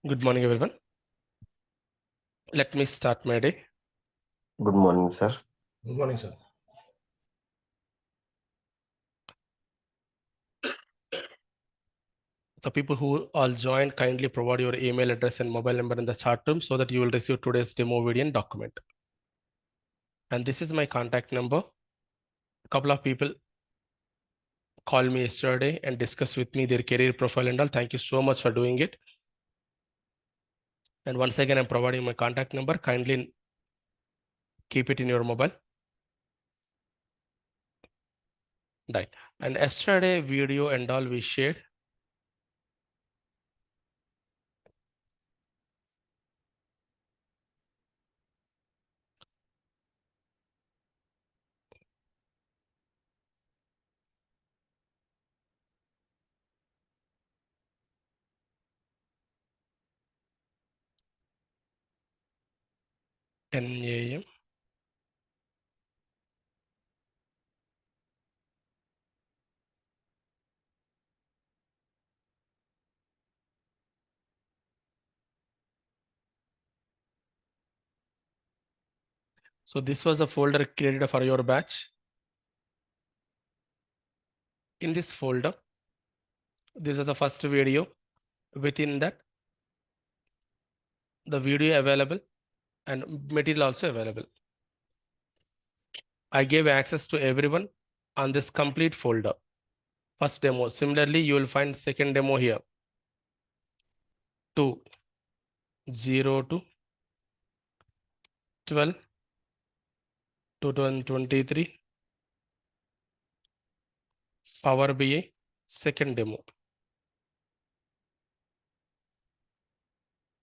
Good morning, everyone. Let me start my day. Good morning, sir. Good morning, sir. So people who all joined, kindly provide your email address and mobile number in the chat room so that you will receive today's demo video and document. And this is my contact number. A couple of people called me yesterday and discussed with me their career profile and all. Thank you so much for doing it. And once again, I'm providing my contact number. Kindly keep it in your mobile. Right. And yesterday video and all we shared. $10 a.m. So this was a folder created for your batch. In this folder, this is the first video. Within that, the video available and material also available. I gave access to everyone on this complete folder. First demo. Similarly, you will find second demo here. 2, 0 to 12, 2023, Power BI, second demo.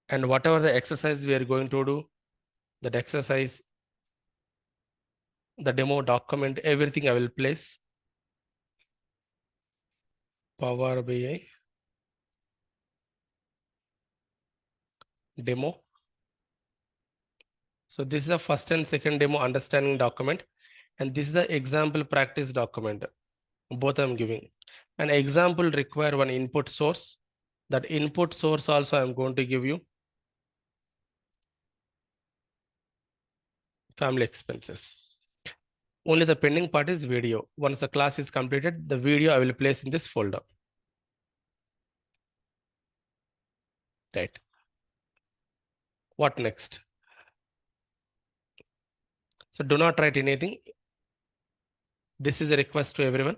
And whatever the exercise we are going to do, that exercise, the demo document, everything I will place. Power BI, demo. So this is the first and second demo understanding document. And this is the example practice document. Both I'm giving. An example require one input source. That input source also I'm going to give you. Family expenses. Only the pending part is video. Once the class is completed, the video I will place in this folder. Right. What next? So do not write anything. This is a request to everyone.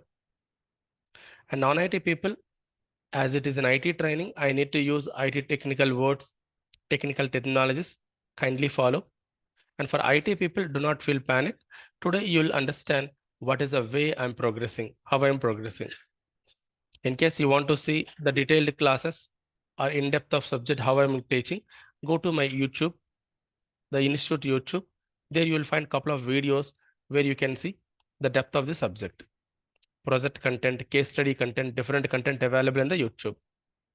And non-IT people, as it is an IT training, I need to use IT technical words, technical technologies. Kindly follow. And for IT people, do not feel panic. Today, you'll understand what is the way I'm progressing, how I'm progressing. In case you want to see the detailed classes or in-depth of subject, how I'm teaching, go to my YouTube, the Institute YouTube. There you will find a couple of videos where you can see the depth of the subject. Project content, case study content, different content available in the YouTube.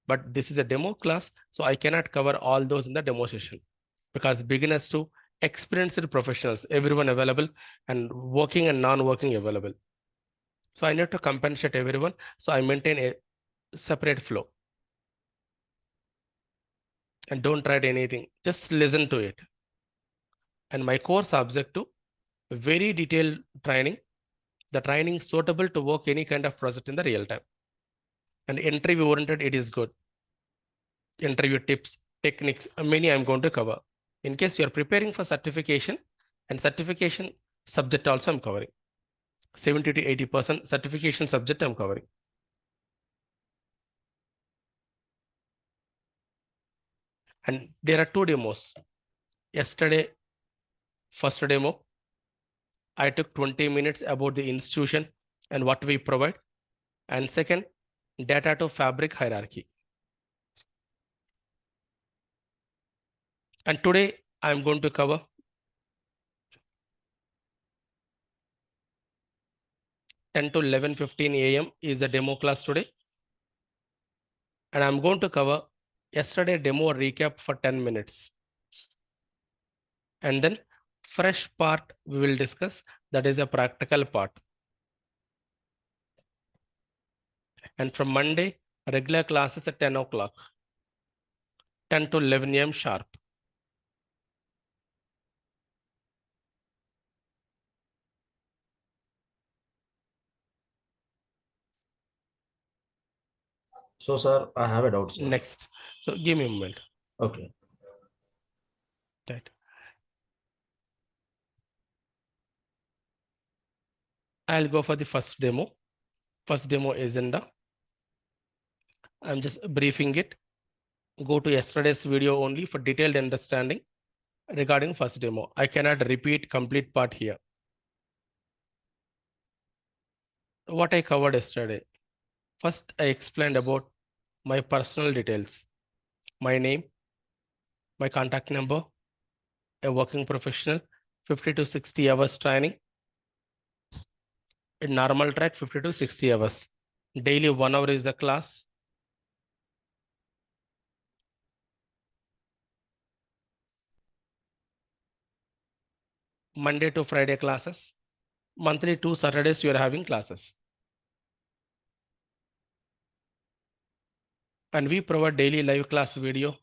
But this is a demo class, so I cannot cover all those in the demo session because beginners to experienced professionals, everyone available, and working and non-working available. So I need to compensate everyone. So I maintain a separate flow. And don't write anything, just listen to it. And my course objective, very detailed training, the training suitable to work any kind of project in the real time. And interview oriented, it is good. Interview tips, techniques, many I'm going to cover. In case you're preparing for certification and certification subject also I'm covering. 70 to 80% certification subject I'm covering. And there are 2 demos. Yesterday, first demo, I took 20 minutes about the institution and what we provide. And second, data to fabric hierarchy. And today I'm going to cover 10 to 11:15 a.m. is the demo class today. And I'm going to cover yesterday demo recap for 10 minutes. And then fresh part we will discuss, that is a practical part. And from Monday, regular classes at 10 o'clock. 10 to 11 a.m. sharp. So, sir, I have a doubt, sir. Next. So give me a moment. Okay. Right. I'll go for the first demo. First demo agenda. I'm just briefing it. Go to yesterday's video only for detailed understanding regarding first demo. I cannot repeat complete part here. What I covered yesterday. First, I explained about my personal details, my name, my contact number, a working professional, 50 to 60 hours training, in normal track 50 to 60 hours. Daily 1 hour is the class. Monday to Friday classes. Monthly 2 Saturdays you are having classes. And we provide daily live class video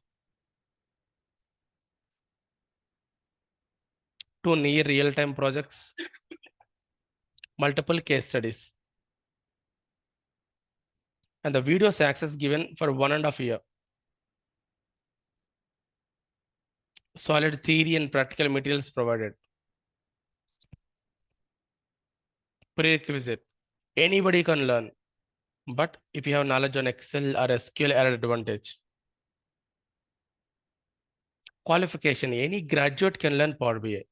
to near real-time projects, multiple case studies. And the videos access given for 1.5 years. Solid theory and practical materials provided. Prerequisite. Anybody can learn. But if you have knowledge on Excel or SQL, are an advantage. Qualification. Any graduate can learn Power BI.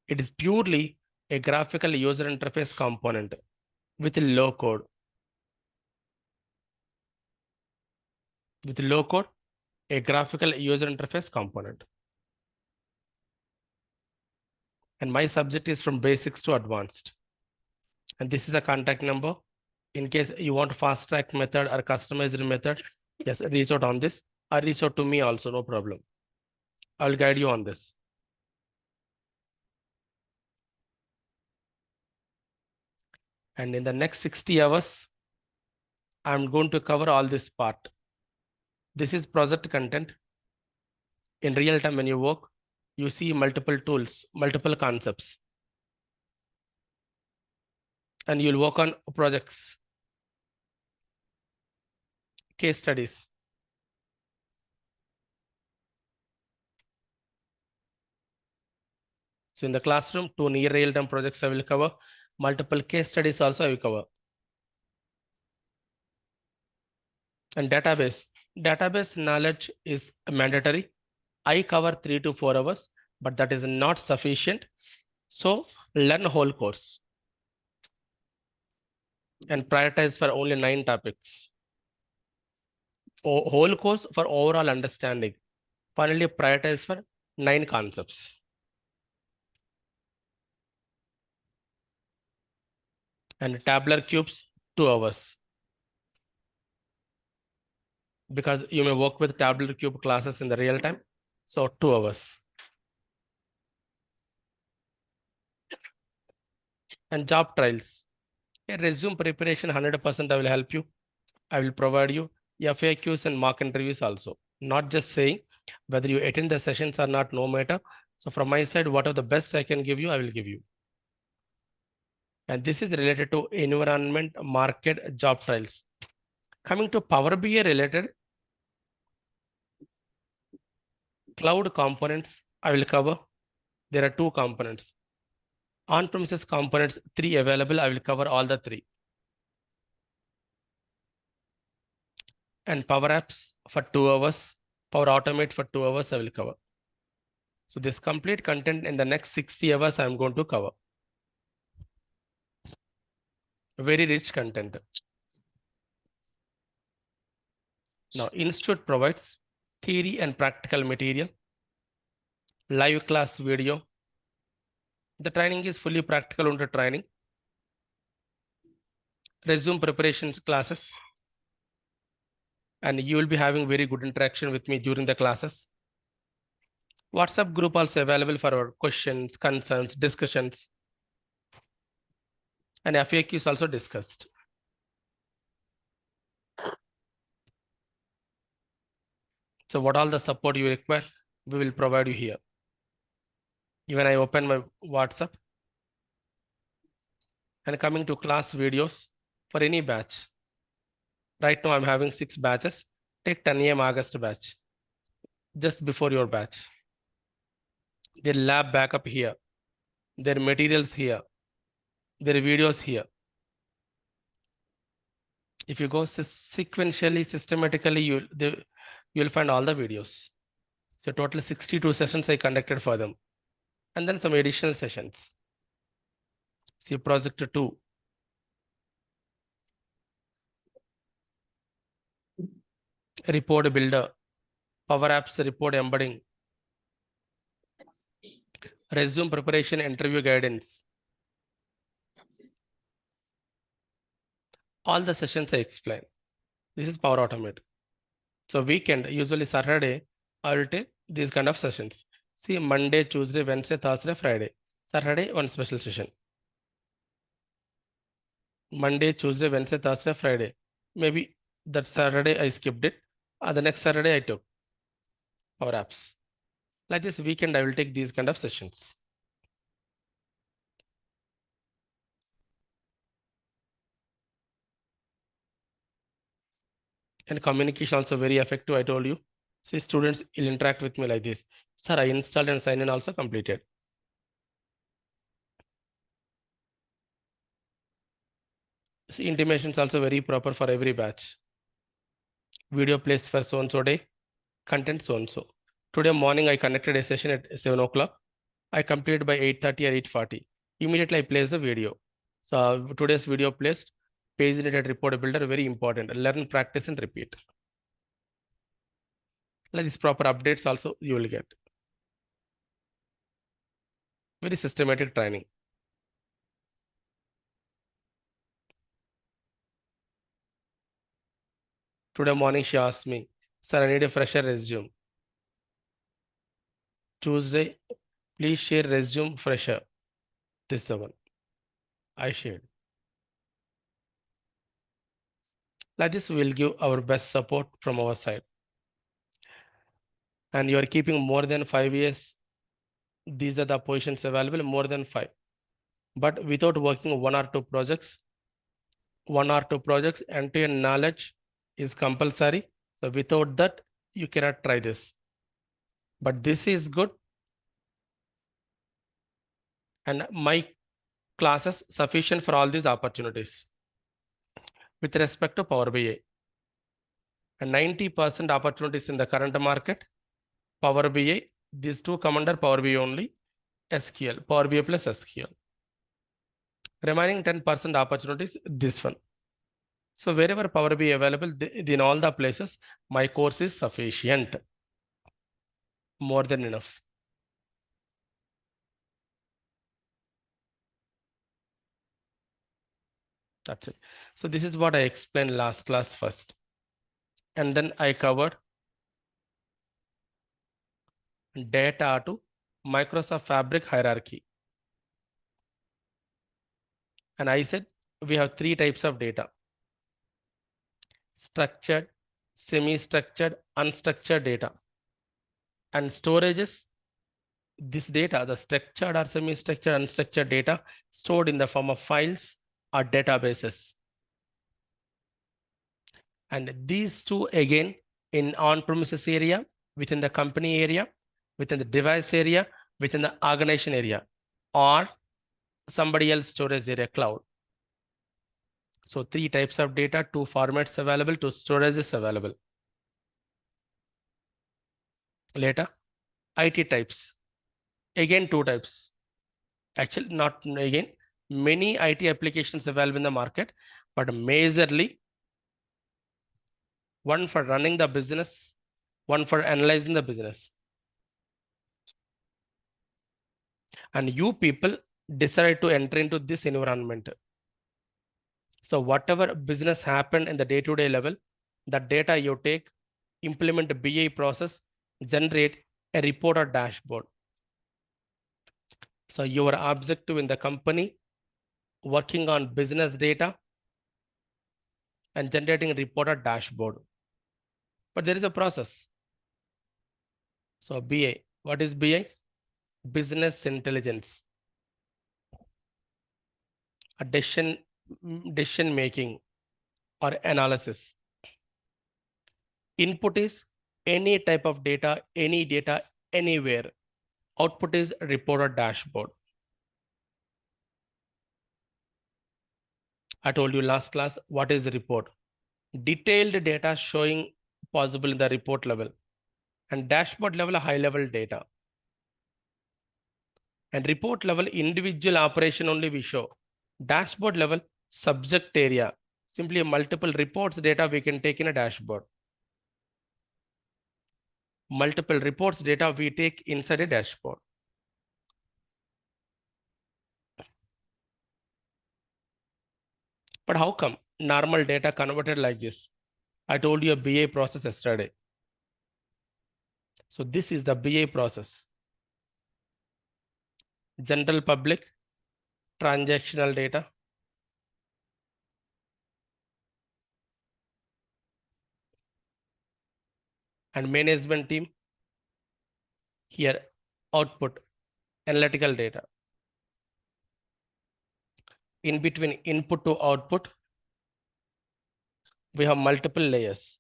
It is purely a graphical user interface component with low code. With low code, a graphical user interface component. And my subject is from basics to advanced. And this is a contact number. In case you want fast track method or customized method, yes, reach out on this. Or reach out to me also, no problem. I'll guide you on this. And in the next 60 hours, I'm going to cover all this part. This is project content. In real time, when you work, you see multiple tools, multiple concepts. And you'll work on projects, case studies. So in the classroom, 2 near real-time projects I will cover. Multiple case studies also I will cover. And database knowledge is mandatory. I cover 3 to 4 hours, but that is not sufficient. So learn whole course and prioritize for only 9 topics. Whole course for overall understanding. Finally, prioritize for 9 concepts. And tabular cubes, 2 hours. Because you may work with tabular cube classes in the real time. So 2 hours. And job trials. A resume preparation 100% I will help you. I will provide you FAQs and mock interviews also. Not just saying whether you attend the sessions or not, no matter. So from my side, whatever the best I can give you, I will give you. And this is related to environment, market, job trials. Coming to Power BI related, cloud components, I will cover. There are 2 components. On-premises components, 3 available. I will cover all the 3. And Power Apps for 2 hours. Power Automate for 2 hours, I will cover. So this complete content in the next 60 hours, I'm going to cover. Very rich content. Now, Institute provides theory and practical material, live class video. The training is fully practical under training. Resume preparations classes. And you will be having very good interaction with me during the classes. WhatsApp group also available for our questions, concerns, discussions. And FAQs also discussed. So what all the support you require, we will provide you here. Even I open my WhatsApp and coming to class videos for any batch. Right now I'm having 6 batches. Take 10 a.m. August batch, just before your batch. Their lab backup here, their materials here, their videos here. If you go sequentially, systematically, you'll find all the videos. So total 62 sessions I conducted for them. And then some additional sessions. See project 2. Report builder, Power Apps report embedding, resume preparation, interview guidance. All the sessions I explain. This is Power Automate. So weekend, usually Saturday, I will take these kind of sessions. See Monday, Tuesday, Wednesday, Thursday, Friday. Saturday, one special session. Monday, Tuesday, Wednesday, Thursday, Friday. Maybe that Saturday I skipped it. The next Saturday I took Power Apps. Like this weekend, I will take these kind of sessions. And communication also very effective, I told you. See, students will interact with me like this. Sir, I installed and sign in also completed. See, intimations also very proper for every batch. Video plays for so-and-so day, content so-and-so. Today morning, I conducted a session at 7 o'clock. I completed by 8:30 or 8:40. Immediately, I place the video. So today's video placed, page related report builder, very important. Learn, practice, and repeat. Like these proper updates also you will get. Very systematic training. Today morning, she asked me, sir, I need a fresher resume. Tuesday, please share resume fresher. This is the one I shared. Like this, we will give our best support from our side. And you are keeping more than 5 years. These are the positions available, more than 5. But without working 1 or 2 projects, end-to-end knowledge is compulsory. So without that, you cannot try this. But this is good. And my classes sufficient for all these opportunities. With respect to Power BI, and 90% opportunities in the current market, Power BI, these two come under Power BI only, SQL, Power BI plus SQL. Remaining 10% opportunities, this one. So wherever Power BI available, in all the places, my course is sufficient, more than enough. That's it. So this is what I explained last class first. And then I covered data to Microsoft Fabric hierarchy. And I said we have 3 types of data: structured, semi-structured, unstructured data. And storages, this data, the structured or semi-structured, unstructured data stored in the form of files or databases. And these two again in on-premises area, within the company area, within the device area, within the organization area, or somebody else storage area, cloud. So 3 types of data, 2 formats available, 2 storages available. Later, IT types. Again, 2 types. Actually, not again, many IT applications available in the market, but majorly one for running the business, one for analyzing the business. And you people decide to enter into this environment. So whatever business happened in the day-to-day level, the data you take, implement a BI process, generate a report or dashboard. So your objective in the company, working on business data and generating a report or dashboard. But there is a process. So BI, what is BI? Business intelligence, a decision making or analysis. Input is any type of data, anywhere. Output is report or dashboard. I told you last class, what is a report? Detailed data showing possible in the report level, and dashboard level, high level data. And report level, individual operation only we show. Dashboard level, subject area. Simply multiple reports data we can take in a dashboard. Multiple reports data we take inside a dashboard. But how come normal data converted like this? I told you a BA process yesterday. So this is the BA process. General public, transactional data. And management team, here output, analytical data. In between input to output, we have multiple layers.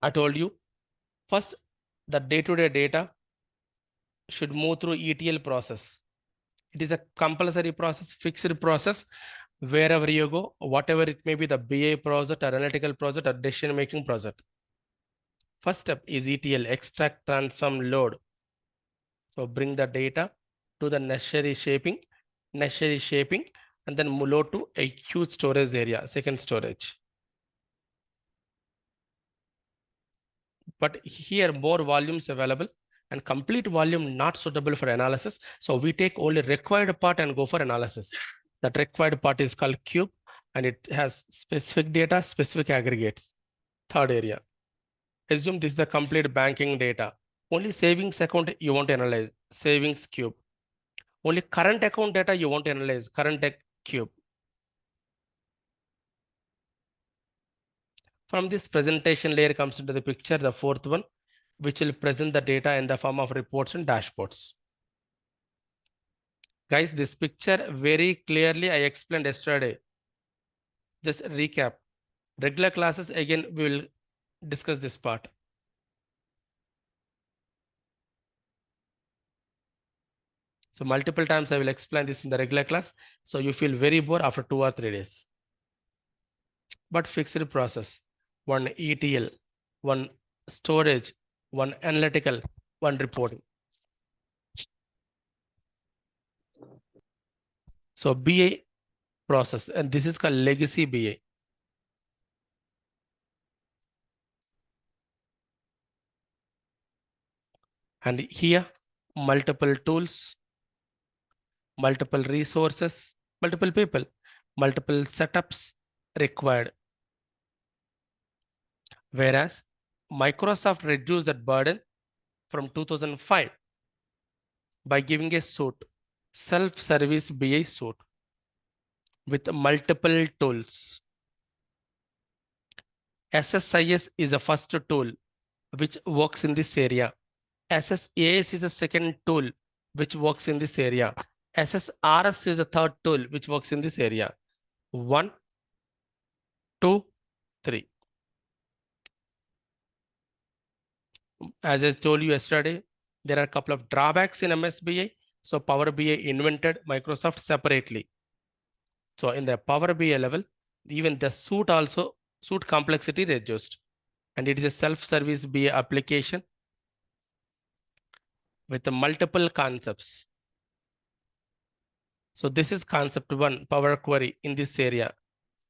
I told you, first, the day-to-day data should move through ETL process. It is a compulsory process, fixed process. Wherever you go, whatever it may be, the BA project or analytical project or decision-making project. First step is ETL, extract, transform, load. So bring the data to the necessary shaping, and then load to a huge storage area, second storage. But here more volumes available and complete volume not suitable for analysis. So we take only required part and go for analysis. That required part is called cube, and it has specific data, specific aggregates. Third area. Assume this is the complete banking data. Only savings account you want to analyze, savings cube. Only current account data you want to analyze, current cube. From this presentation layer comes into the picture, the fourth one, which will present the data in the form of reports and dashboards. Guys, this picture very clearly I explained yesterday. Just recap. Regular classes, again, we will discuss this part. So multiple times I will explain this in the regular class. So you feel very bored after 2 or 3 days. But fixed process. One ETL, one storage, one analytical, one reporting. So BA process, and this is called legacy BA. And here, multiple tools, multiple resources, multiple people, multiple setups required. Whereas Microsoft reduced that burden from 2005 by giving a suite, self-service BA suite with multiple tools. SSIS is the first tool which works in this area. SSAS is the second tool which works in this area. SSRS is the third tool which works in this area. 1, 2, 3. As I told you yesterday, there are a couple of drawbacks in MSBI. So Power BI invented Microsoft separately. So in the Power BI level, even the suite complexity reduced. And it is a self-service BI application with the multiple concepts. So this is concept 1, Power Query in this area.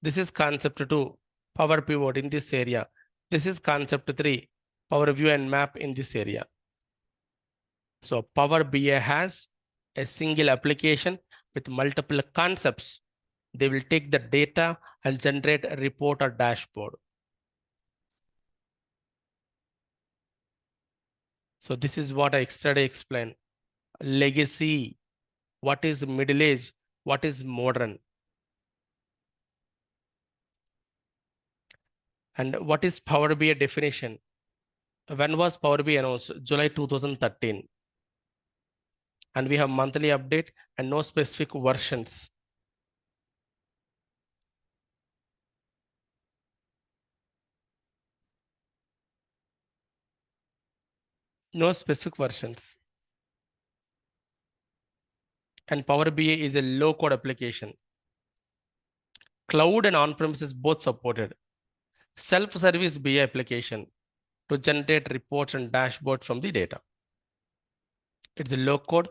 This is concept 2, Power Pivot in this area. This is concept 3, Power View and Map in this area. So Power BI has a single application with multiple concepts. They will take the data and generate a report or dashboard. So this is what I yesterday explained. Legacy, what is middle age, what is modern. And what is Power BI definition? When was Power BI announced? July 2013. And we have monthly update and no specific versions. No specific versions. And Power BI is a low code application. Cloud and on-premises both supported. Self-service BI application to generate reports and dashboards from the data. It's a low code,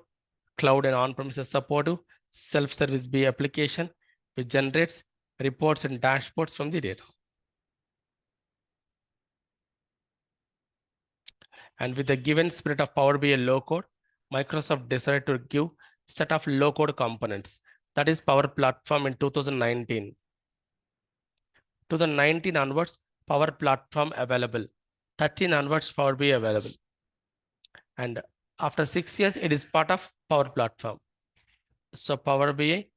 cloud and on-premises supportive, self-service BI application which generates reports and dashboards from the data. And with the given spirit of Power BI low code, Microsoft decided to give set of low code components. That is Power Platform in 2019. 2019 onwards, Power Platform available. 13 onwards, Power BI available. And after 6 years, it is part of Power Platform. So Power BI,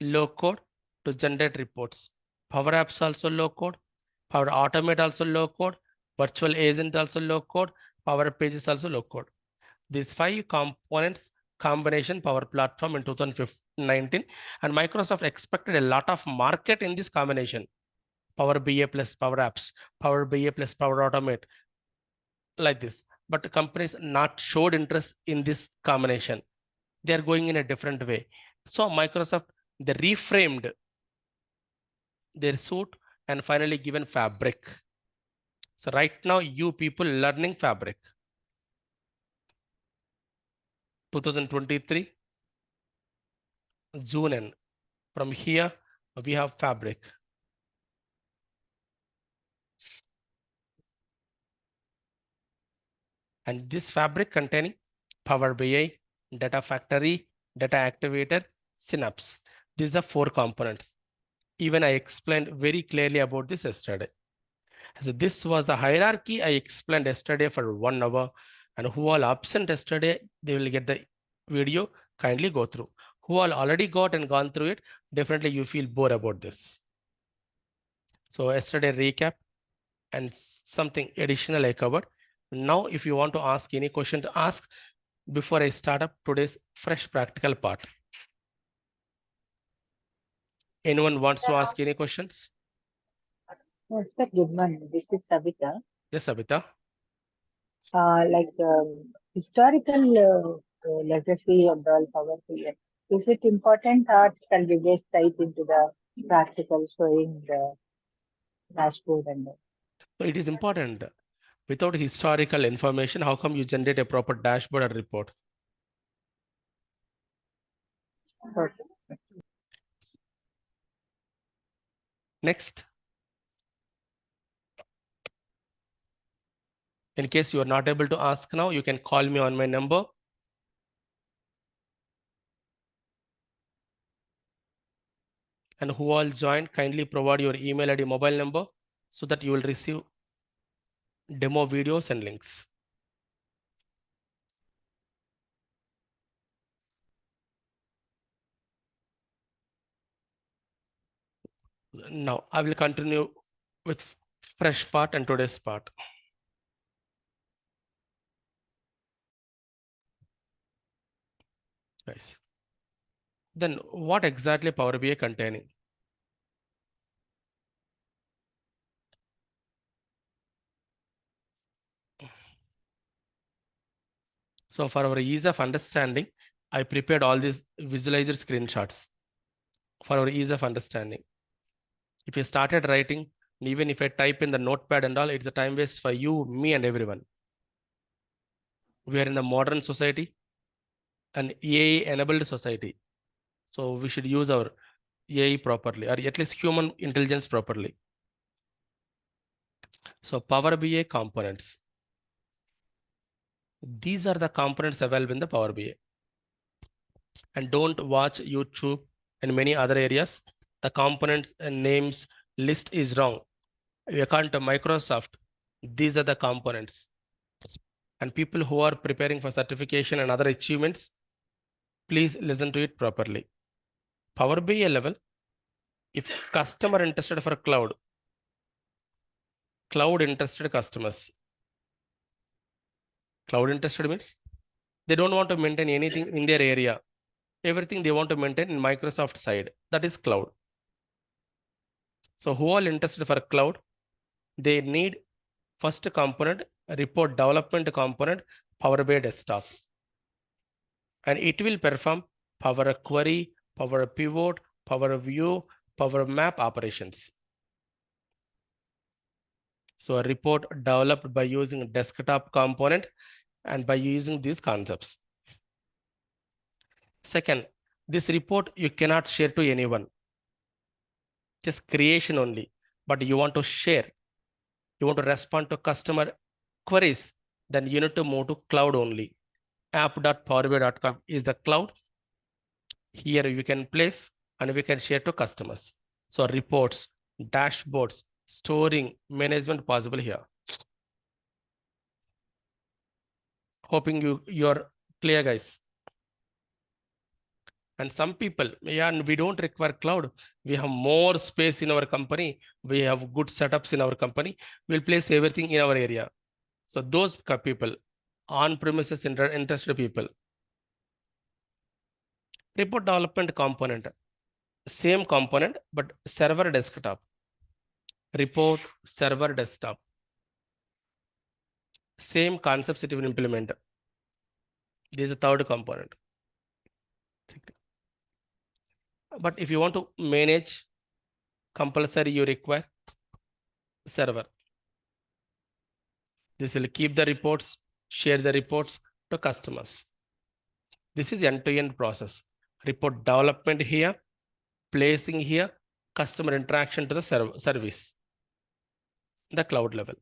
low code to generate reports. Power Apps also low code. Power Automate also low code. Virtual Agent also low code. Power Pages also low code. These 5 components combination Power Platform in 2019, and Microsoft expected a lot of market in this combination. Power BI plus Power Apps, Power BI plus Power Automate, like this. But companies not showed interest in this combination. They are going in a different way. So Microsoft, they reframed their suit and finally given Fabric. So right now, you people learning Fabric. 2023, June end. From here, we have Fabric. And this Fabric containing Power BI, Data Factory, Data Activator, Synapse. These are 4 components. Even I explained very clearly about this yesterday. So this was the hierarchy I explained yesterday for 1 hour. And who all absent yesterday, they will get the video. Kindly go through. Who all already got and gone through it, definitely you feel bored about this. So yesterday recap and something additional I covered. Now, if you want to ask any question to ask before I start up today's fresh practical part. Anyone wants to ask any questions? Yes, sir, good morning. This is Savita. Yes, Abhita. Historical legacy and all Power BI. Is it important or can we just dive into the practical showing the dashboard and all? So it is important. Without historical information, how come you generate a proper dashboard or report? Okay. Next. In case you are not able to ask now, you can call me on my number. And who all joined, kindly provide your email ID, mobile number, so that you will receive demo videos and links. Now, I will continue with fresh part and today's part. Nice. Then what exactly Power BI containing? So for our ease of understanding, I prepared all these visualizer screenshots for our ease of understanding. If you started writing, even if I type in the notepad and all, it's a time waste for you, me, and everyone. We are in the modern society, an AI-enabled society. So we should use our AI properly, or at least human intelligence properly. So Power BI components. These are the components available in the Power BI. And don't watch YouTube and many other areas. The components and names list is wrong. According to Microsoft, these are the components. And people who are preparing for certification and other achievements, please listen to it properly. Power BI level, if customer interested for cloud interested customers, Cloud interested means they don't want to maintain anything in their area. Everything they want to maintain in Microsoft side. That is cloud. So who all interested for cloud? They need first component, report development component, Power BI desktop. And it will perform Power Query, Power Pivot, Power View, Power Map operations. So a report developed by using desktop component and by using these concepts. Second, this report you cannot share to anyone. Just creation only, but you want to share. You want to respond to customer queries, then you need to move to cloud only. app.powerbi.com is the cloud. Here you can place and we can share to customers. So reports, dashboards, storing, management possible here. Hoping you're clear, guys. And some people, yeah, we don't require cloud. We have more space in our company. We have good setups in our company. We'll place everything in our area. So those people, on-premises interested people. Report development component, same component, but server desktop. Report server desktop. Same concepts it will implement. This is the third component. But if you want to manage, compulsory you require server. This will keep the reports, share the reports to customers. This is end-to-end process. Report development here, placing here, customer interaction to the service, the cloud level.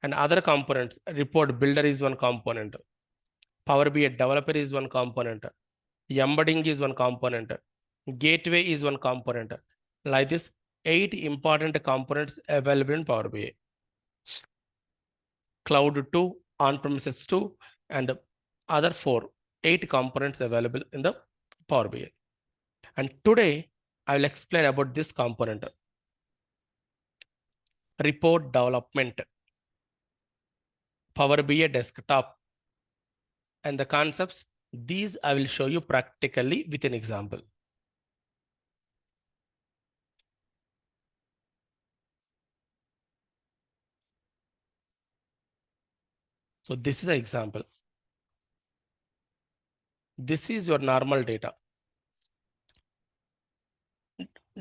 And other components, report builder is one component. Power BI developer is one component. Embedding is one component. Gateway is one component. Like this, 8 important components available in Power BI. Cloud 2, on-premises 2, and other 8 components available in the Power BI. And today, I will explain about this component. Report development, Power BI desktop, and the concepts. These I will show you practically with an example. So this is an example. This is your normal data.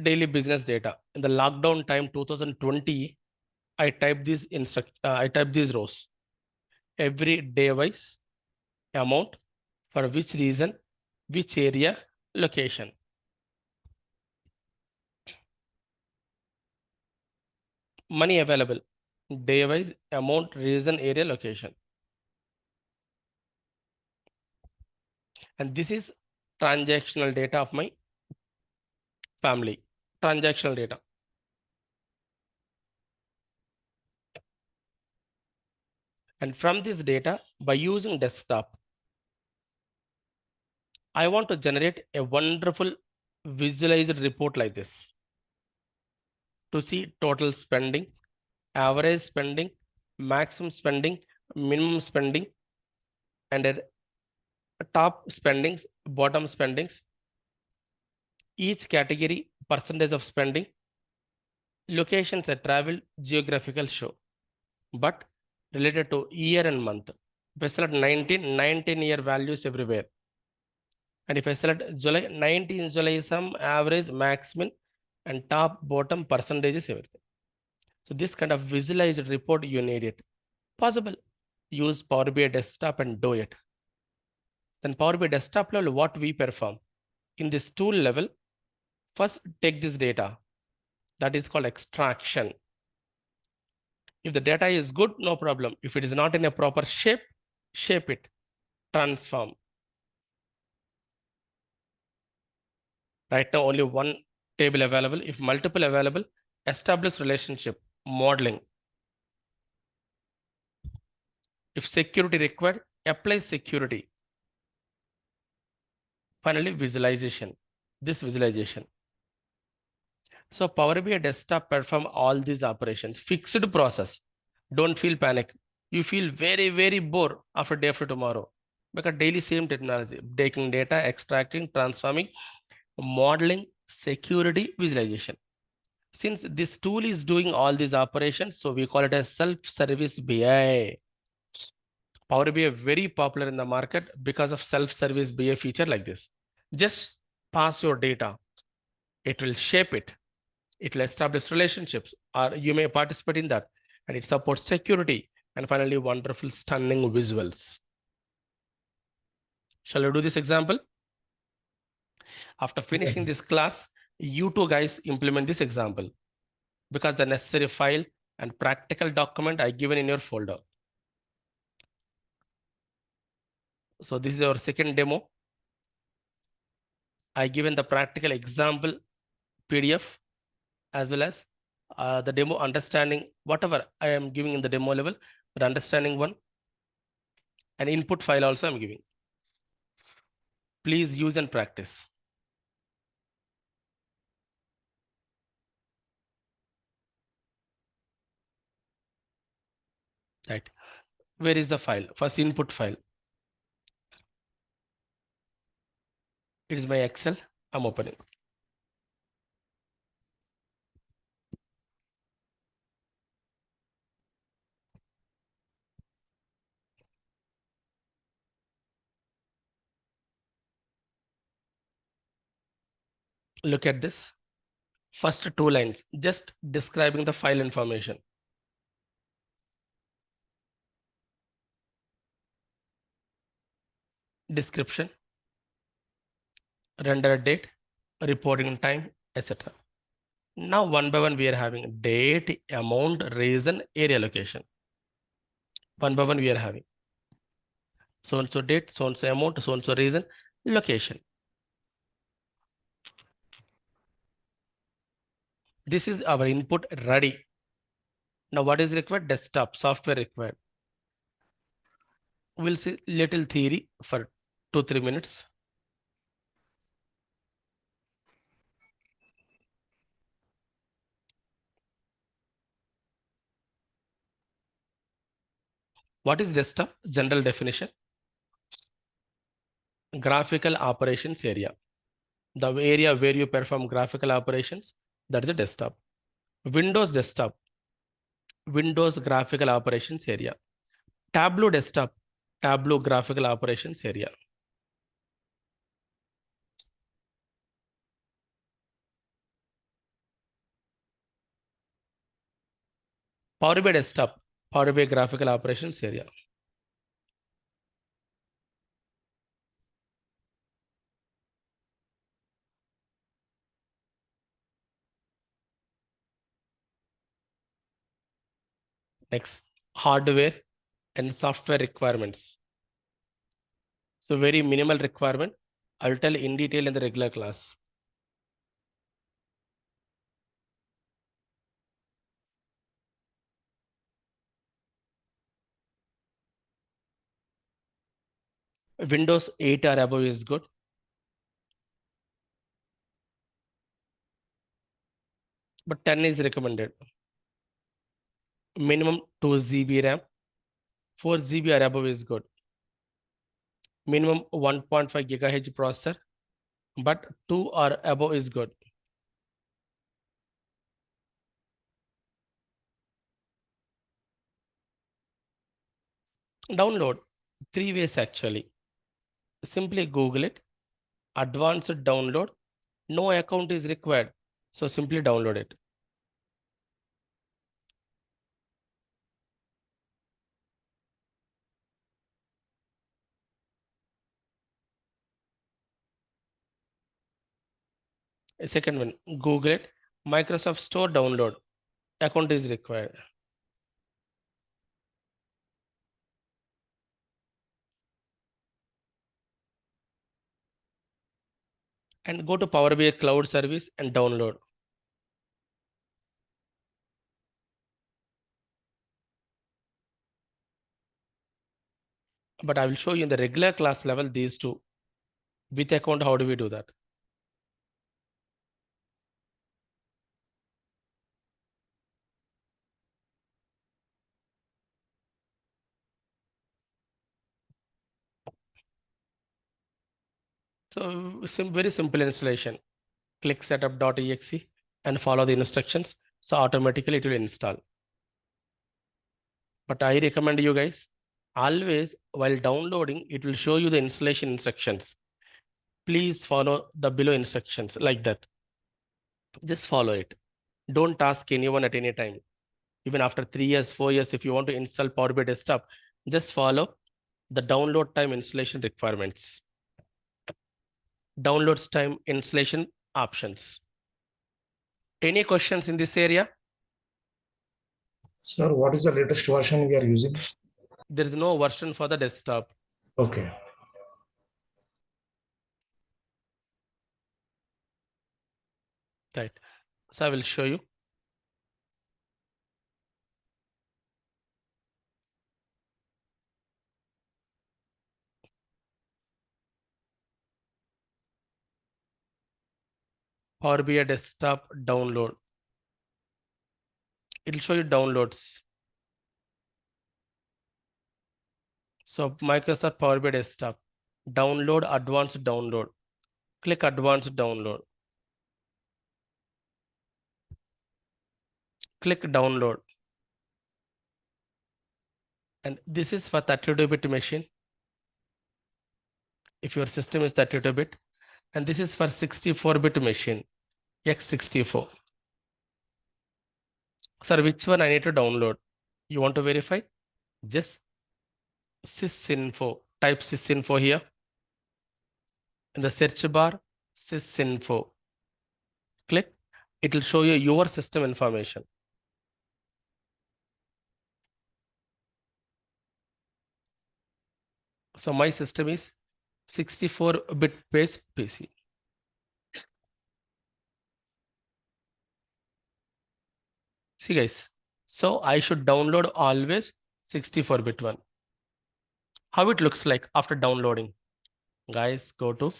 Daily business data. In the lockdown time 2020, I typed these rows. Every day wise, amount, for which reason, which area, location. Money available, day wise, amount, reason, area, location. And this is transactional data of my family, transactional data. And from this data, by using desktop, I want to generate a wonderful visualized report like this. To see total spending, average spending, maximum spending, minimum spending, and a top spendings, bottom spendings, each category percentage of spending, locations at travel, geographical show, but related to year and month. If I select 19 year values everywhere. And if I select July, 19 July, some average, maximum, and top, bottom percentages, everything. So this kind of visualized report, you need it. Possible. Use Power BI desktop and do it. Then Power BI desktop level, what we perform. In this tool level, first take this data. That is called extraction. If the data is good, no problem. If it is not in a proper shape, shape it, transform. Right now, only one table available. If multiple available, establish relationship, modeling. If security required, apply security. Finally, visualization. This visualization. So Power BI desktop perform all these operations. Fixed process. Don't feel panic. You feel very, very bored after day after tomorrow because daily same technology, taking data, extracting, transforming, modeling, security, visualization. Since this tool is doing all these operations, so we call it as self-service BI. Power BI very popular in the market because of self-service BI feature like this. Just pass your data. It will shape it. It will establish relationships, or you may participate in that. And it supports security. And finally, wonderful, stunning visuals. Shall I do this example? After finishing this class, you two guys implement this example because the necessary file and practical document I given in your folder. So this is our second demo. I given the practical example PDF as well as the demo understanding, whatever I am giving in the demo level, but understanding one, an input file also I'm giving. Please use and practice. Right. Where is the file? First input file. It is my Excel. I'm opening. Look at this. First two lines, just describing the file information. Description, render date, reporting time, etc. Now one by one we are having date, amount, reason, area location. One by one we are having so and so date, so and so amount, so and so reason, location. This is our input ready. Now what is required? Desktop software required. We'll see little theory for 2-3 minutes. What is desktop? General definition. Graphical operations area. The area where you perform graphical operations, that is a desktop. Windows desktop. Windows graphical operations area. Tableau desktop. Tableau graphical operations area. Power BI desktop. Power BI graphical operations area. Next, hardware and software requirements. So very minimal requirement. I'll tell in detail in the regular class. Windows 8 or above is good. But 10 is recommended. Minimum 2 GB RAM. 4 GB or above is good. Minimum 1.5 gigahertz processor, but 2 or above is good. Download 3 ways actually. Simply Google it. Advanced download. No account is required. So simply download it. Second one, Google it. Microsoft Store download. Account is required. And go to Power BI Cloud Service and download. But I will show you in the regular class level these two. With account, how do we do that? So very simple installation. Click setup.exe and follow the instructions. So automatically it will install. But I recommend you guys, always while downloading, it will show you the installation instructions. Please follow the below instructions like that. Just follow it. Don't ask anyone at any time. Even after 3 years, 4 years, if you want to install Power BI Desktop, just follow the download time installation requirements. Downloads time installation options. Any questions in this area? Sir, what is the latest version we are using? There is no version for the desktop. Okay. Right. So I will show you. Power BI Desktop download. It will show you downloads. So Microsoft Power BI Desktop. Download, advanced download. Click advanced download. Click download. And this is for 32-bit machine. If your system is 32-bit. And this is for 64-bit machine, x64. Sir, which one I need to download? You want to verify? Just sysinfo. Type sysinfo here. In the search bar, sysinfo. Click. It will show you your system information. So my system is 64-bit based PC. See guys, so I should download always 64-bit one. How it looks like after downloading? Guys, go to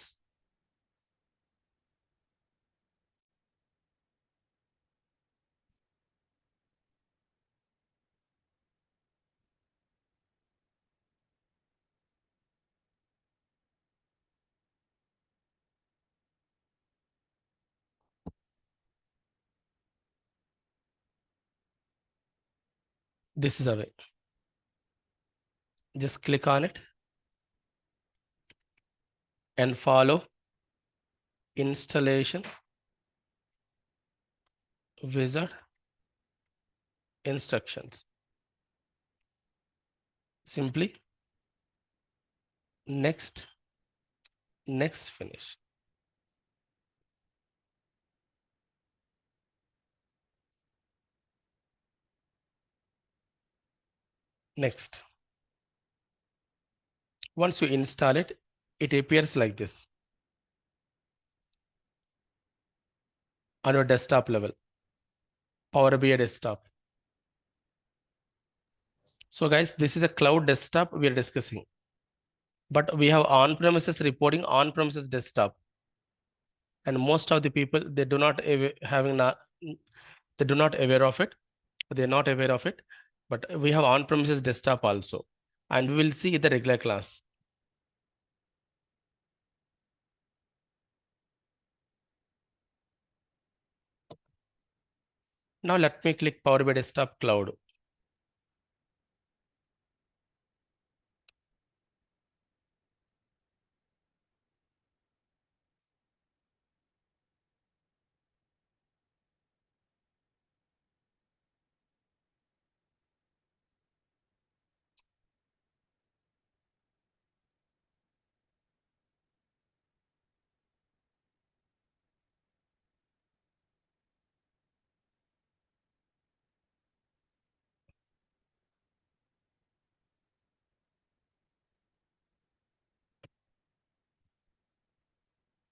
this is a way. Just click on it and follow installation wizard instructions. Simply next, finish. Next. Once you install it, it appears like this on your desktop level. Power BI Desktop. So guys, this is a cloud desktop we are discussing. But we have on-premises reporting, on-premises desktop. And most of the people, they do not aware of it. They're not aware of it. But we have on-premises desktop also. And we will see the regular class. Now let me click Power BI Desktop Cloud.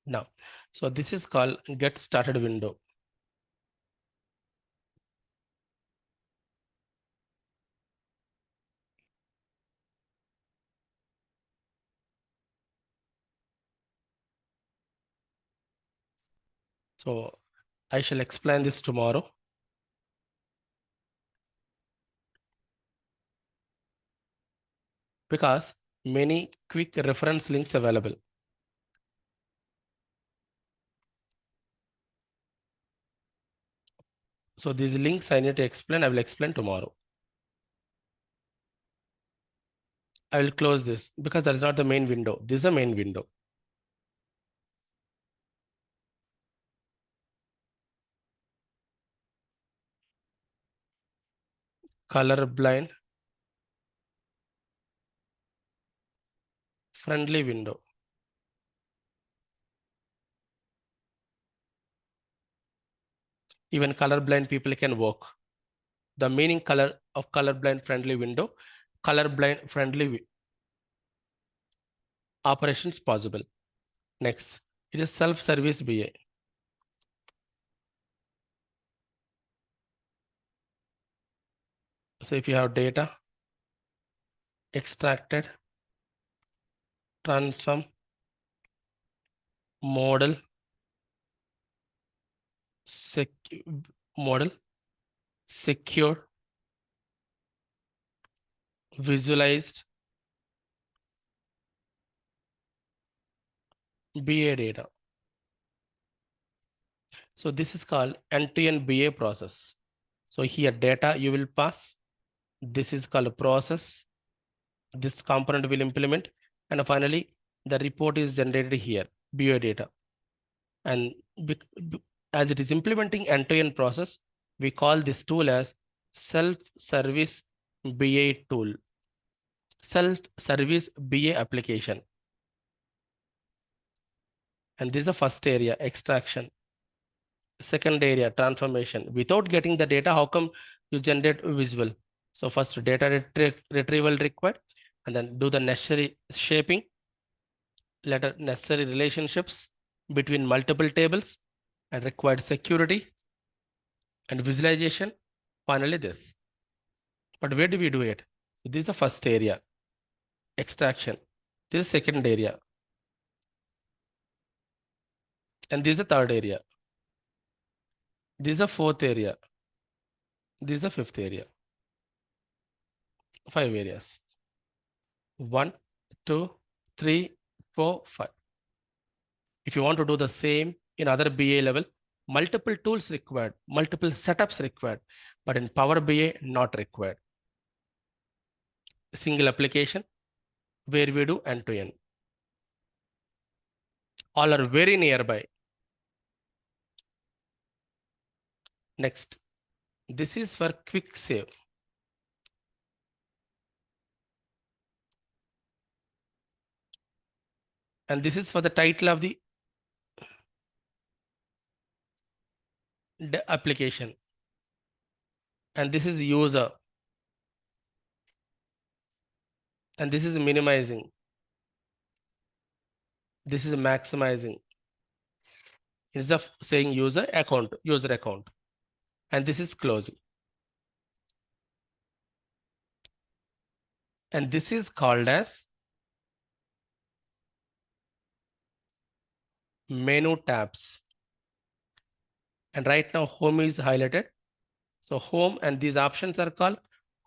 Now, so this is called Get Started window. So I shall explain this tomorrow. Because many quick reference links available. So these links I need to explain, I will explain tomorrow. I will close this because that's not the main window. This is the main window. Color blind friendly window. Even colorblind people can work. The meaning color of colorblind friendly window, colorblind friendly operations possible. Next, it is self-service BA. So if you have data, extracted, transform, model, model, secure, visualized, BA data. So this is called end-to-end BA process. So here data you will pass. This is called a process. This component will implement. And finally, the report is generated here, BA data. And as it is implementing end-to-end process, we call this tool as self-service BA tool, self-service BA application. And this is the first area, extraction. Second area, transformation. Without getting the data, how come you generate visual? So first data retrieval required, and then do the necessary shaping, necessary relationships between multiple tables, and required security and visualization. Finally, this. But where do we do it? So this is the first area, extraction. This is second area. And this is the third area. This is the fourth area. This is the fifth area. 5 areas. 1, 2, 3, 4, 5. If you want to do the same in other BA level, multiple tools required, multiple setups required, but in Power BI, not required. Single application where we do end-to-end. All are very nearby. Next, this is for quick save. And this is for the title of the application. And this is user. And this is minimizing. This is maximizing. Instead of saying user account. And this is closing. And this is called as menu tabs. And right now home is highlighted. So home and these options are called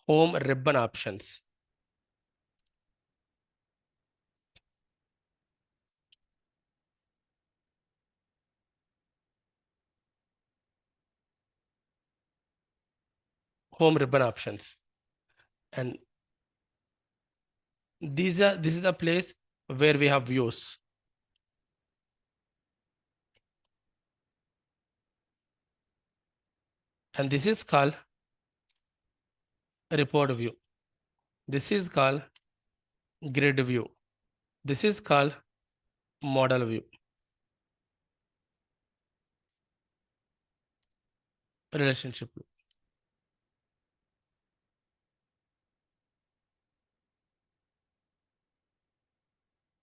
home ribbon options. Home ribbon options. And this is a place where we have views. And this is called report view. This is called grid view. This is called model view. Relationship view.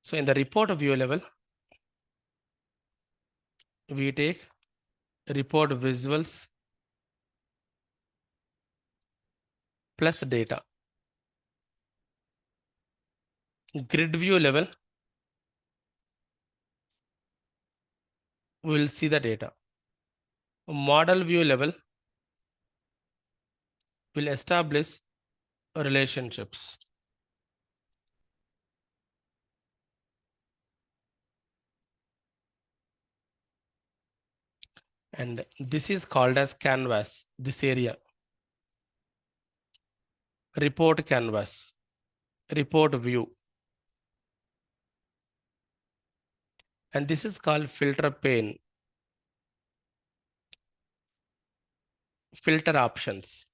So in the report view level, we take report visuals plus data. Grid view level, we will see the data. Model view level will establish relationships. And this is called as canvas, this area. Report canvas, report view. And this is called filter pane, filter options.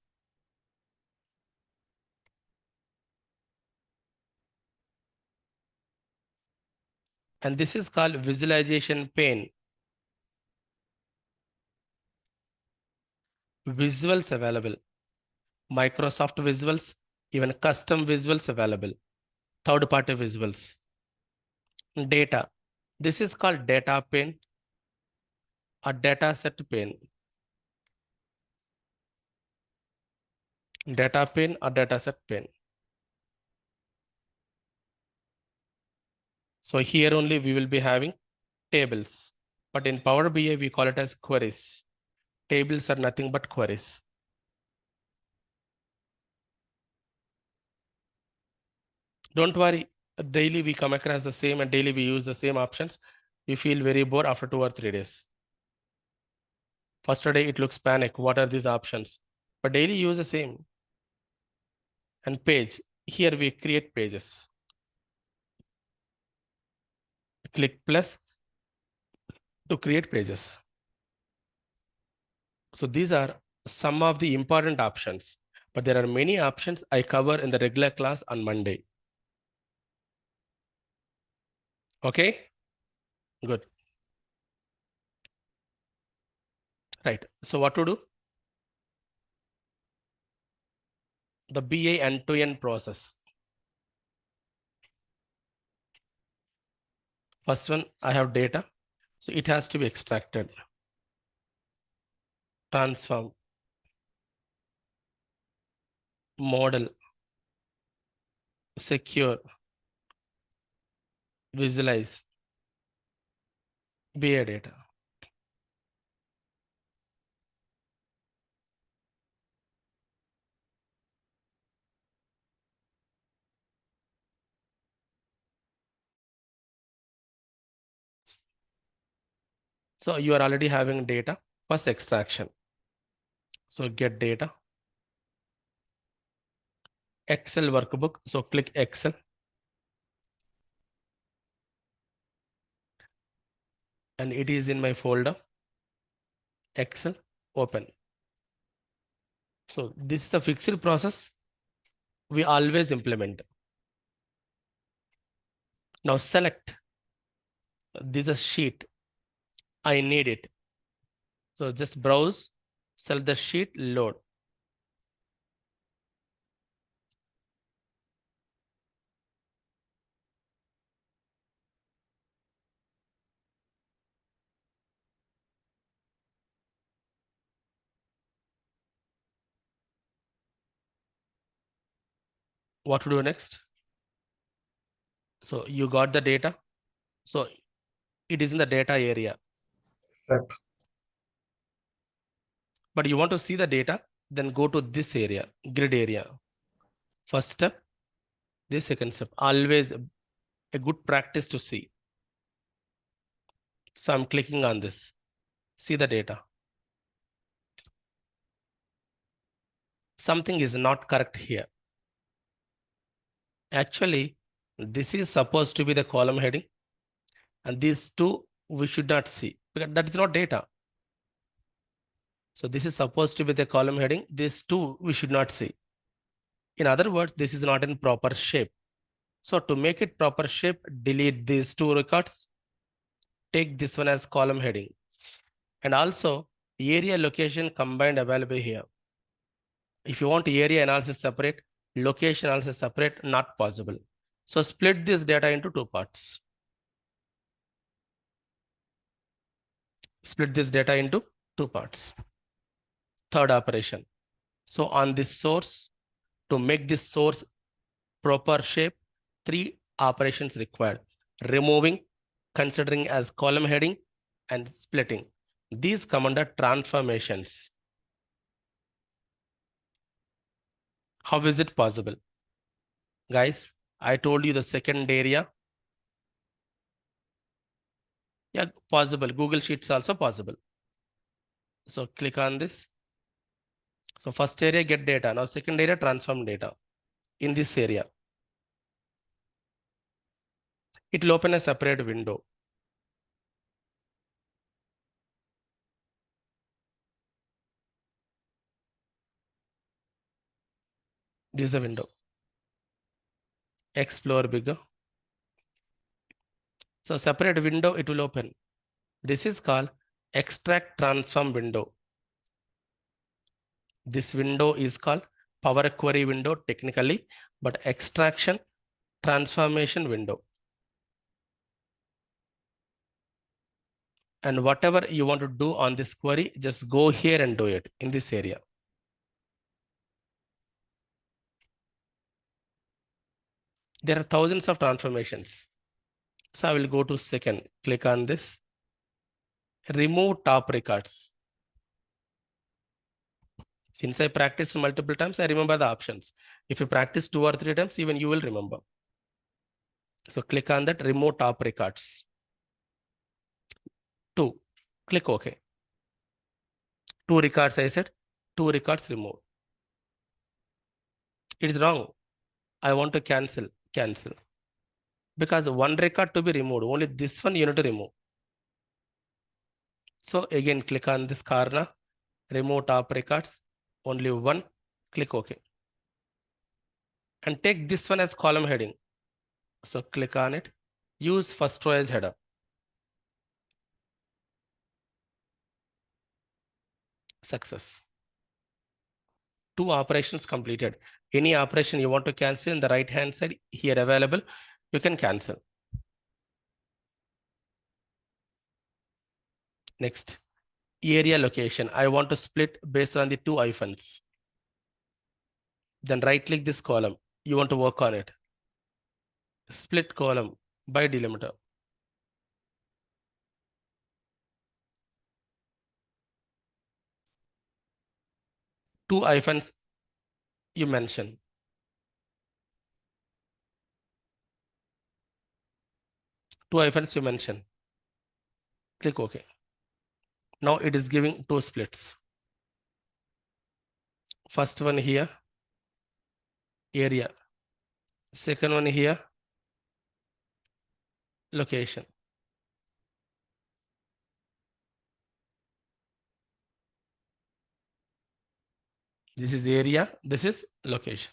And this is called visualization pane. Visuals available, Microsoft visuals, even custom visuals available, third-party visuals. Data, this is called data pane, a data set pane. Data pane or data set pane. So here only we will be having tables, but in Power BI we call it as queries. Tables are nothing but queries. Don't worry, daily we come across the same and daily we use the same options. You feel very bored after 2 or 3 days. First day it looks panic. What are these options? But daily use the same. And page, here we create pages. Click plus to create pages. So these are some of the important options, but there are many options I cover in the regular class on Monday. Okay, good. Right, so what to do? The BA end-to-end process. First one, I have data. So it has to be extracted, transform, model, secure, visualize, BA data. So you are already having data, first extraction. So get data, Excel workbook. So click Excel. And it is in my folder, Excel, open. So this is a fixed process we always implement. Now select, this is a sheet, I need it. So just browse, select the sheet, load. What to do next? So you got the data. So it is in the data area. Right. But you want to see the data, then go to this area, grid area. First step, this second step, always a good practice to see. So I'm clicking on this, see the data. Something is not correct here. Actually, this is supposed to be the column heading, and these two we should not see because that is not data. So this is supposed to be the column heading. These two we should not see. In other words, this is not in proper shape. So to make it proper shape, delete these two records. Take this one as column heading. And also area location combined available here. If you want area analysis separate, location analysis separate, not possible. So split this data into two parts. Split this data into two parts. Third operation. So on this source, to make this source proper shape, three operations required: removing, considering as column heading, and splitting. These come under transformations. How is it possible? Guys, I told you the second area. Yeah, possible. Google Sheets also possible. So click on this. So first area, get data. Now second area, transform data. In this area, it will open a separate window. This is the window. Explore bigger. So separate window, it will open. This is called extract transform window. This window is called Power Query window technically, but extraction transformation window. And whatever you want to do on this query, just go here and do it in this area. There are thousands of transformations. So I will go to second, click on this. Remove top records. Since I practiced multiple times, I remember the options. If you practice 2 or 3 times, even you will remember. So click on that, remove top records. 2, click OK. 2 records, I said, 2 records removed. It is wrong. I want to cancel. Because 1 record to be removed, only this one you need to remove. So again, click on this corner, remove top records, only 1, click OK. And take this one as column heading. So click on it, use first row as header. Success. 2 operations completed. Any operation you want to cancel in the right hand side here available, you can cancel. Next, area location. I want to split based on the 2 hyphens. Then right click this column. You want to work on it. Split column by delimiter. Two hyphens you mention. Two hyphens you mention. Click OK. Now it is giving 2 splits. First one here, area. Second one here, location. This is area, this is location.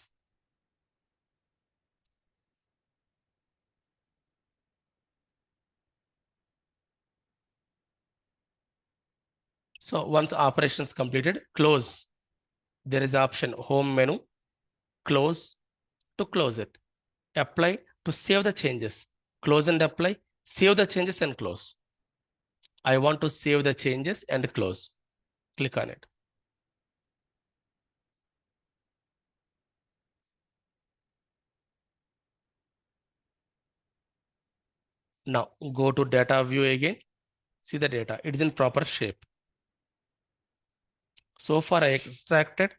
So once operation is completed, close. There is option home menu, close to close it. Apply to save the changes. Close and apply, save the changes and close. I want to save the changes and close. Click on it. Now go to data view again. See the data, it is in proper shape. So far I extracted,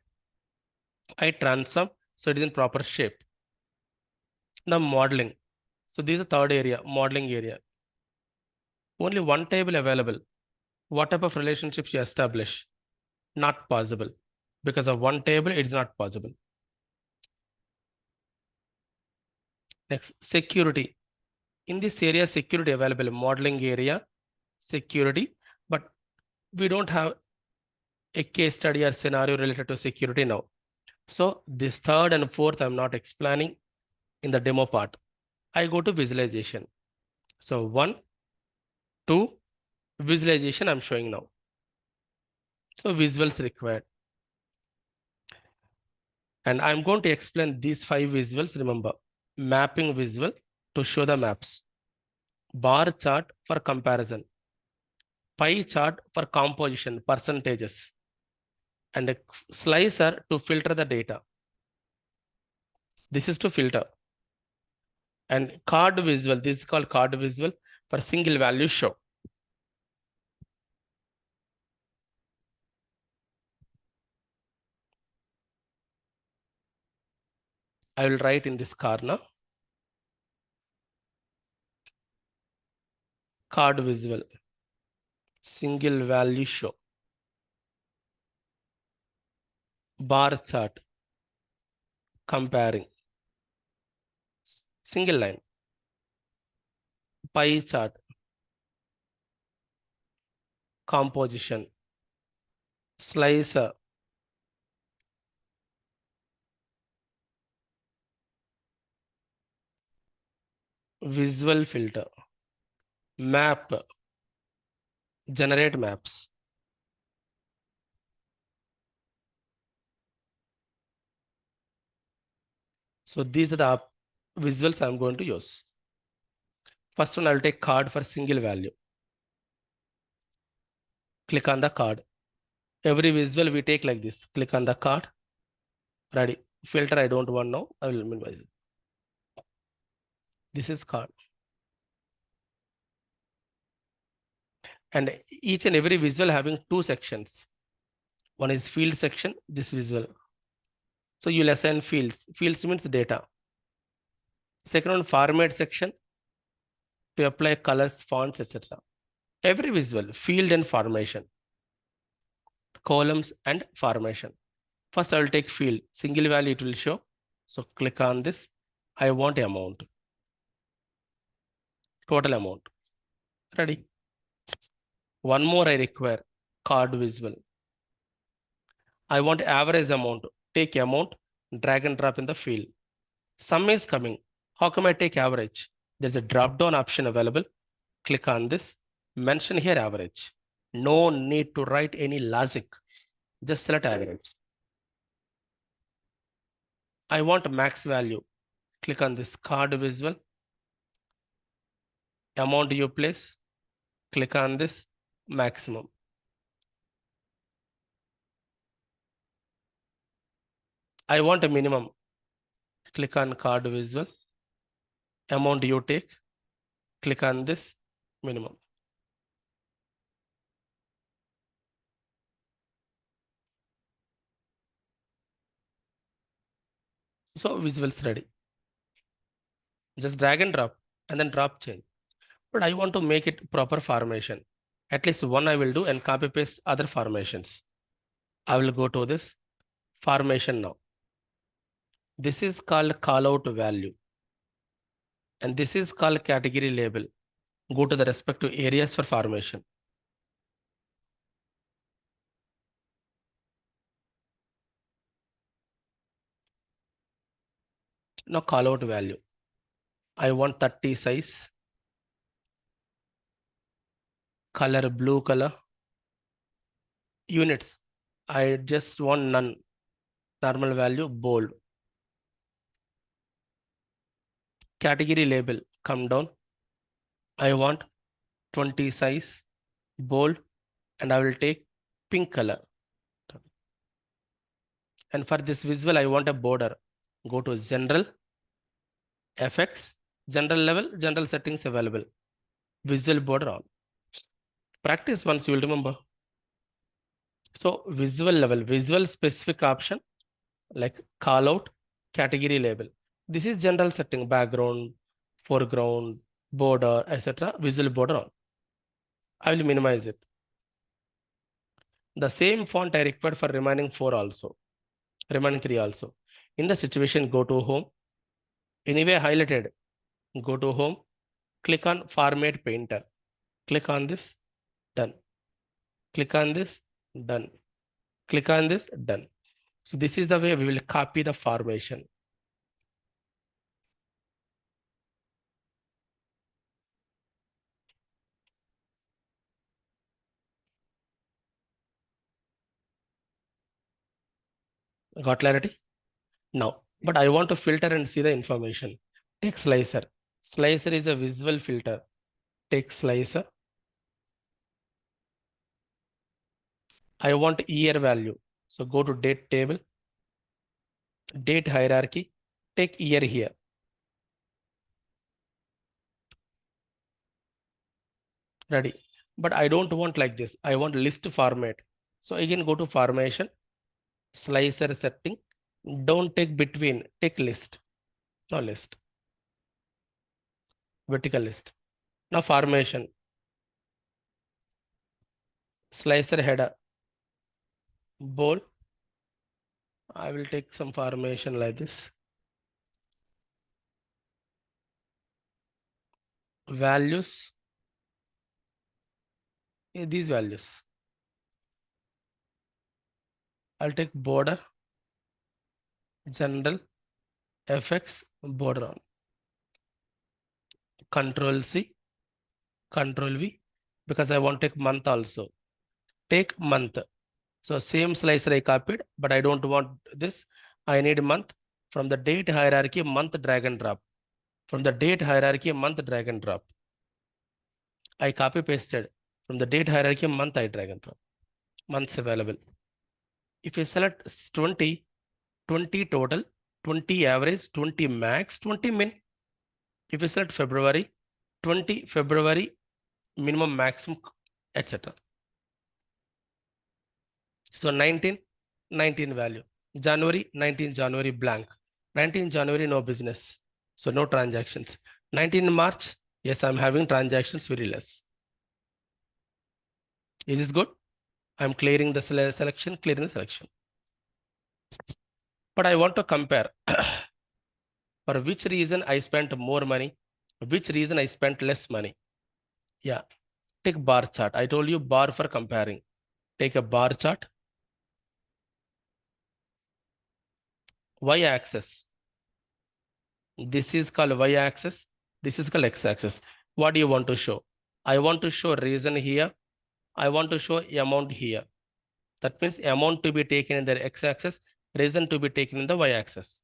I transform, so it is in proper shape. Now modeling. So this is the third area, modeling area. Only one table available. What type of relationships you establish? Not possible. Because of one table, it is not possible. Next, security. In this area, security available, modeling area, security, but we don't have a case study or scenario related to security now. So this third and fourth, I'm not explaining in the demo part. I go to visualization. So 1, 2, visualization I'm showing now. So visuals required. And I'm going to explain these 5 visuals. Remember, mapping visual to show the maps, bar chart for comparison, pie chart for composition, percentages, and a slicer to filter the data. This is to filter. And card visual, this is called card visual for single value show. I will write in this corner, card visual, single value show. bar chart, comparing, single line, pie chart, composition, slicer, visual filter, map, generate maps. So these are the visuals I'm going to use. First one, I'll take card for single value. Click on the card. Every visual we take like this. Click on the card. Ready. Filter I don't want now. I will minimize it. This is card. And each and every visual having two sections. One is field section, this visual. So you'll assign fields. Fields means data. Second one, format section to apply colors, fonts, etc. Every visual, field and formation, columns and formation. First, I will take field, single value it will show. So click on this. I want amount, total amount. Ready. One more I require, card visual. I want average amount. Take amount, drag and drop in the field. Sum is coming. How come I take average? There's a drop down option available. Click on this. Mention here average. No need to write any logic. Just select average. I want max value. Click on this card visual. Amount you place. Click on this maximum. I want a minimum. Click on card visual. Amount you take. Click on this minimum. So visuals ready. Just drag and drop and then drop change. But I want to make it proper formation. At least one I will do and copy paste other formations. I will go to this formation now. This is called callout value. And this is called category label. Go to the respective areas for formation. Now callout value. I want 30 size. Color blue color. Units. I just want none. Normal value bold. Category label. Come down. I want 20 size. Bold. And I will take pink color. And for this visual, I want a border. Go to general, FX, general level, general settings available. Visual border on. Practice once you will remember. So visual level, visual specific option like call out, category label. This is general setting, background, foreground, border, etc. Visual border on. I will minimize it. The same font I required for remaining 4 also. Remaining 3 also. In the situation, go to home. Anyway highlighted. Go to home. Click on format painter. Click on this. Done. Click on this. Done. Click on this. Done. So this is the way we will copy the formation. Got clarity? Now, but I want to filter and see the information. Take slicer. Slicer is a visual filter. Take slicer. I want year value. So go to date table, date hierarchy, take year here. Ready. But I don't want like this. I want list format. So again, go to formation, slicer setting. Don't take between, take list. No list. Vertical list. Now formation. Slicer header. Bold. I will take some formation like this. Values, these values. I'll take border, general, FX, border on. Control C, Control V, because I want to take month also. Take month. So same slicer I copied, but I don't want this. I need month. From the date hierarchy, month drag and drop. From the date hierarchy, month drag and drop. I copy pasted. From the date hierarchy, month I drag and drop. Months available. If you select 20, 20 total, 20 average, 20 max, 20 min. If you select February, 20 February, minimum, maximum, etc. So 19, 19 value. January, 19 January blank. 19 January, no business. So no transactions. 19 March, yes, I'm having transactions very less. Is this good? I'm clearing the selection, clearing the selection. But I want to compare. For which reason I spent more money? Which reason I spent less money? Yeah, take bar chart. I told you bar for comparing. Take a bar chart. Y-axis. This is called Y-axis. This is called X-axis. What do you want to show? I want to show reason here. I want to show amount here. That means amount to be taken in the X-axis, reason to be taken in the Y-axis.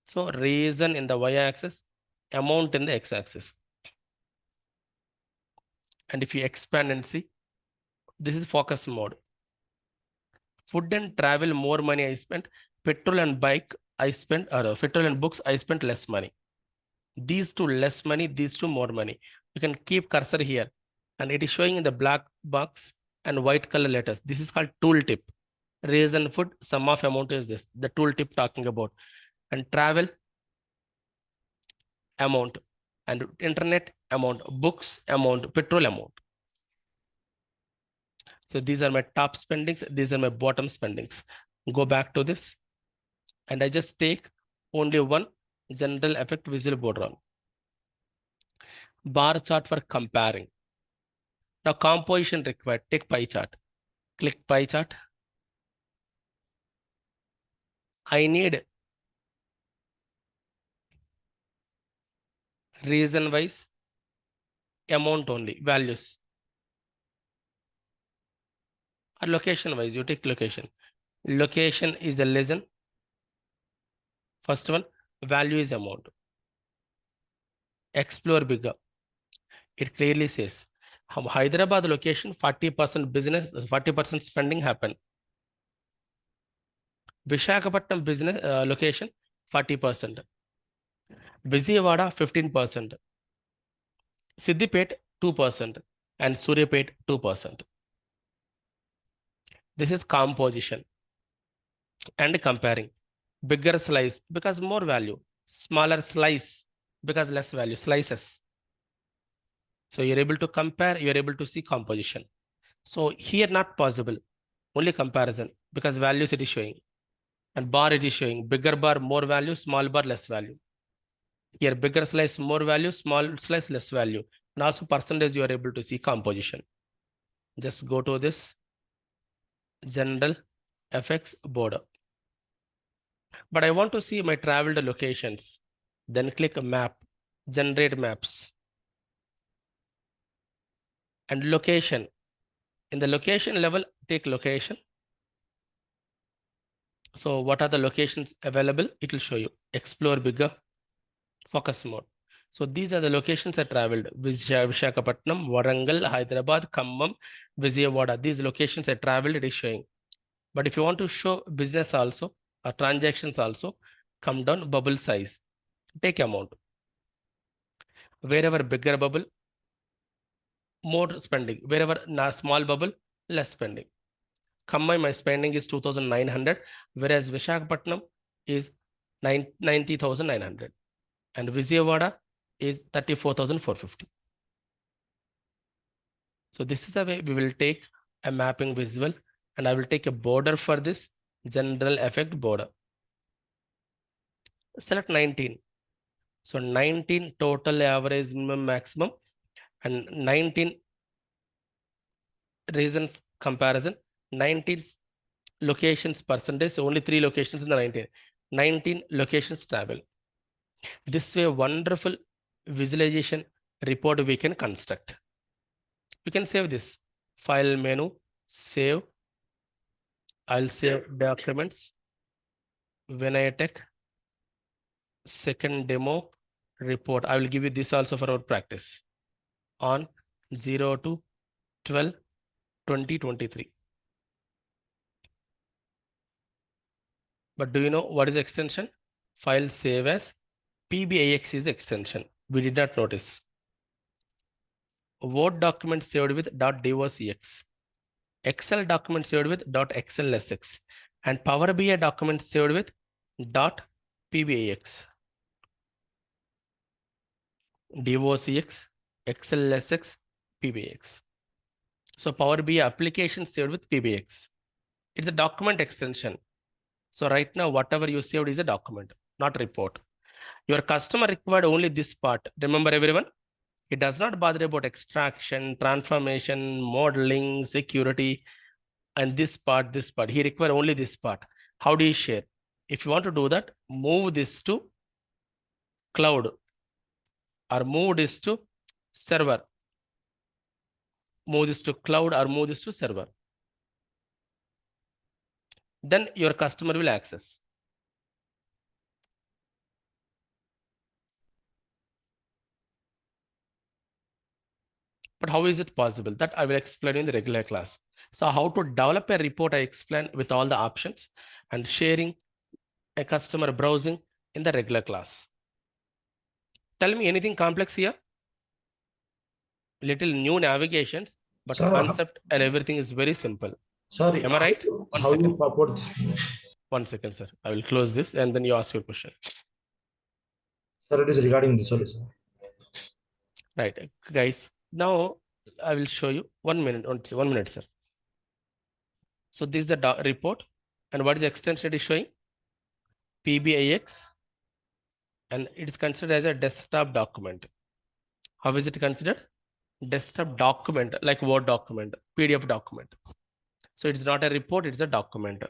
So reason in the Y-axis, amount in the X-axis. And if you expand and see, this is focus mode. Food and travel, more money I spent. Petrol and bike, I spent, or petrol and books, I spent less money. These two less money, these two more money. You can keep cursor here and it is showing in the black box and white color letters. This is called tooltip. Reason food, sum of amount is this, the tooltip talking about. And travel amount, and internet amount, books amount, petrol amount. So these are my top spendings. These are my bottom spendings. Go back to this. And I just take only one general effect visual border on. Bar chart for comparing. Now composition required. Take pie chart. Click pie chart. I need reason wise amount only, values. Or location wise, you take location. Location is a lesson. First one, value is amount. Explore bigger. It clearly says Hyderabad location 40% business, 40% spending happened. Visakhapatnam business location 40%. Vijayawada 15%. Siddipet 2% and Suryapet 2%. This is composition and comparing. Bigger slice because more value, smaller slice because less value, slices. So you're able to compare, you're able to see composition. So here not possible, only comparison because values it is showing. And bar it is showing bigger bar, more value, small bar, less value. Here bigger slice, more value, small slice, less value. And also percentage you are able to see composition. Just go to this general FX border. But I want to see my traveled locations. Then click map, generate maps. And location. In the location level, take location. So what are the locations available? It will show you. Explore bigger, focus mode. So these are the locations I traveled. Visakhapatnam, Warangal, Hyderabad, Khammam, Vijayawada. These locations I traveled, it is showing. But if you want to show business also, or transactions also, come down, bubble size. Take amount. Wherever bigger bubble, more spending. Wherever small bubble, less spending. Khammam, my spending is 2,900, whereas Visakhapatnam is 90,900. And Vijayawada is 34,450. So this is the way we will take a mapping visual, and I will take a border for this, General effect board. Select 19. So 19 total average minimum maximum and 19 reasons comparison, 19 locations percentage, so only 3 locations in the 19 locations travel. This way, wonderful visualization report we can construct. You can save this file menu, save. I'll save documents, Vinay Tech, second demo report. I will give you this also for our practice on 02/12/2023. But do you know what is the extension? File save as PBIX is the extension. We did not notice. Word document saved with .docx. Excel document saved with .xlsx. And Power BI document saved with .pbix. docx, xlsx, pbx. So Power BI application saved with pbx. It's a document extension. So right now, whatever you saved is a document, not report. Your customer required only this part. Remember everyone? It does not bother about extraction, transformation, modeling, security, and this part. He required only this part. How do you share? If you want to do that, move this to cloud or move this to server. Move this to cloud or move this to server. Then your customer will access. But how is it possible? That I will explain in the regular class. So how to develop a report, I explained with all the options and sharing a customer browsing in the regular class. Tell me anything complex here? Little new navigations, but Sir, concept and everything is very simple. Sorry, Am I right? how you forward this? 1 second, sir. I will close this and then you ask your question. Sir, it is regarding this only, sir. Right, guys. Now I will show you 1 minute. 1 minute, sir. So this is the report, and what is the extension it is showing? PBIX, and it is considered as a desktop document. How is it considered? Desktop document, like Word document, PDF document. So it's not a report, it's a document.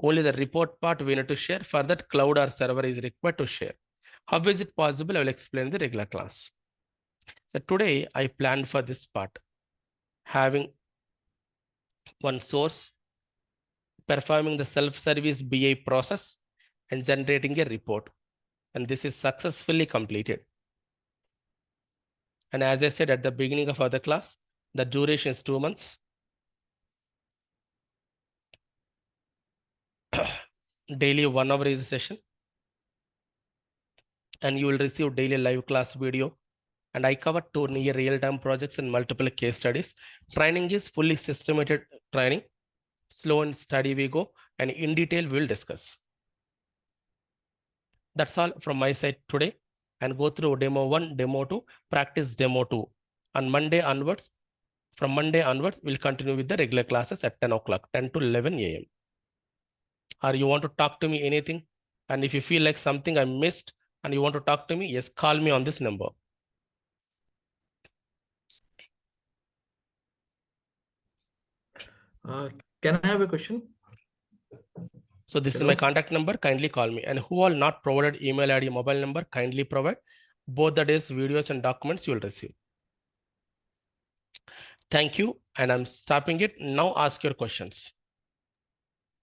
Only the report part we need to share. For that, cloud or server is required to share. How is it possible? I will explain in the regular class. So today I planned for this part, having one source, performing the self-service BI process and generating a report. And this is successfully completed. And as I said at the beginning of the class, the duration is 2 months. Daily 1 hour is a session. And you will receive daily live class video. And I cover 2 near real-time projects and multiple case studies. Training is fully systematic training. Slow and steady we go. And in detail, we will discuss. That's all from my side today. And go through demo 1, demo 2, practice demo 2. On Monday onwards, from Monday onwards, we'll continue with the regular classes at 10 o'clock, 10 to 11 a.m. Or you want to talk to me anything? And if you feel like something I missed and you want to talk to me, yes, call me on this number. Can I have a question? So this is my contact number. Kindly call me. And who all not provided email ID, mobile number, kindly provide. Both the days, videos and documents you will receive. Thank you. And I'm stopping it. Now ask your questions.